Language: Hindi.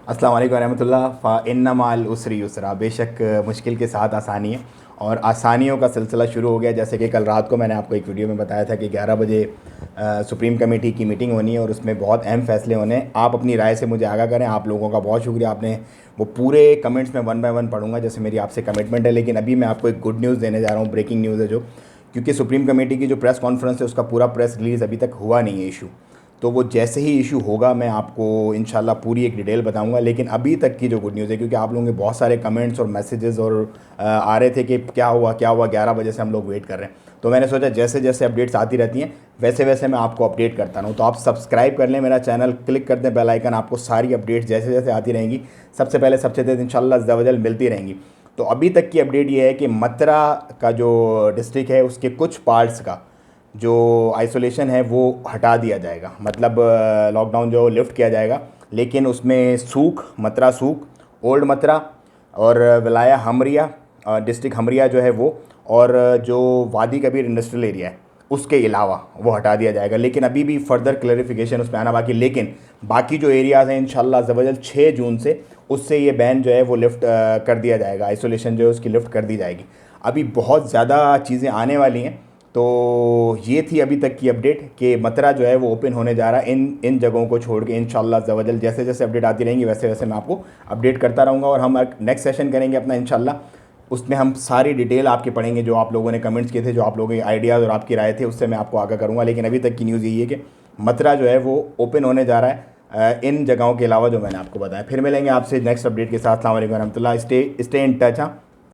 अस्सलाम वालेकुम रहमतुल्लाह फ़इन्ना माल उसरी युसरा। बेशक मुश्किल के साथ आसानी है और आसानियों का सिलसिला शुरू हो गया। जैसे कि कल रात को मैंने आपको एक वीडियो में बताया था कि 11 बजे सुप्रीम कमेटी की मीटिंग होनी है और उसमें बहुत अहम फैसले होने हैं। आप अपनी राय से मुझे आगाह करें। आप लोगों का बहुत शुक्रिया, आपने वो पूरे कमेंट्स में वन बाय वन पढ़ूंगा जैसे मेरी आपसे कमिटमेंट है। लेकिन अभी मैं आपको एक गुड न्यूज़ देने जा रहा हूँ, ब्रेकिंग न्यूज़ है जो, क्योंकि सुप्रीम कमेटी की जो प्रेस कॉन्फ्रेंस है उसका पूरा प्रेस रिलीज़ अभी तक हुआ नहीं है इशू। तो वो जैसे ही इशू होगा मैं आपको इंशाल्लाह पूरी एक डिटेल बताऊंगा। लेकिन अभी तक की जो गुड न्यूज़ है, क्योंकि आप लोगों के बहुत सारे कमेंट्स और मैसेजेस और आ रहे थे कि क्या हुआ क्या हुआ, 11 बजे से हम लोग वेट कर रहे हैं। तो मैंने सोचा जैसे जैसे अपडेट्स आती रहती हैं वैसे वैसे मैं आपको अपडेट करता रहूँ। तो आप सब्सक्राइब कर लें मेरा चैनल, क्लिक कर दें बेल आइकन, आपको सारी अपडेट्स जैसे जैसे आती रहेंगी सबसे पहले सबसे तेज़ इंशाल्लाह अज़्ज़ा वजल मिलती रहेंगी। तो अभी तक की अपडेट ये है कि मथुरा का जो डिस्ट्रिक्ट है उसके कुछ पार्ट्स का जो आइसोलेशन है वो हटा दिया जाएगा, मतलब लॉकडाउन जो लिफ्ट किया जाएगा। लेकिन उसमें सूख, मथुरा सूख, ओल्ड मथुरा और विलाया हमरिया, डिस्ट्रिक्ट हमरिया जो है वो, और जो वादी कबीर इंडस्ट्रियल एरिया है उसके अलावा वो हटा दिया जाएगा। लेकिन अभी भी फर्दर क्लैरिफिकेशन उसमें आना बाकी। लेकिन बाकी जो एरियाज़ हैं इंशाल्लाह ज़बरदस्त 6 जून से उससे ये बैन जो है वो लिफ्ट कर दिया जाएगा, आइसोलेशन जो है उसकी लिफ्ट कर दी जाएगी। अभी बहुत ज़्यादा चीज़ें आने वाली हैं। तो ये थी अभी तक की अपडेट कि मथुरा जो है वो ओपन होने जा रहा है इन इन जगहों को छोड़ के इंशाल्लाह अज़्ज़ा वजल। जैसे जैसे अपडेट आती रहेंगी वैसे वैसे मैं आपको अपडेट करता रहूँगा। और हम नेक्स्ट सेशन करेंगे अपना इंशाल्लाह, उसमें हम सारी डिटेल आपके पढ़ेंगे जो आप लोगों ने कमेंट्स किए थे, जो आप लोगों के आइडियाज़ और आपकी राय थे, उससे मैं आपको आगाह करूँगा। लेकिन अभी तक की न्यूज़ यही है कि मथुरा जो है वो ओपन होने जा रहा है इन जगहों के अलावा जो मैंने आपको बताया। फिर मिलेंगे आपसे नेक्स्ट अपडेट के साथ। अस्सलाम वालेकुम रहमतुल्लाह। Stay in touch. हाँ।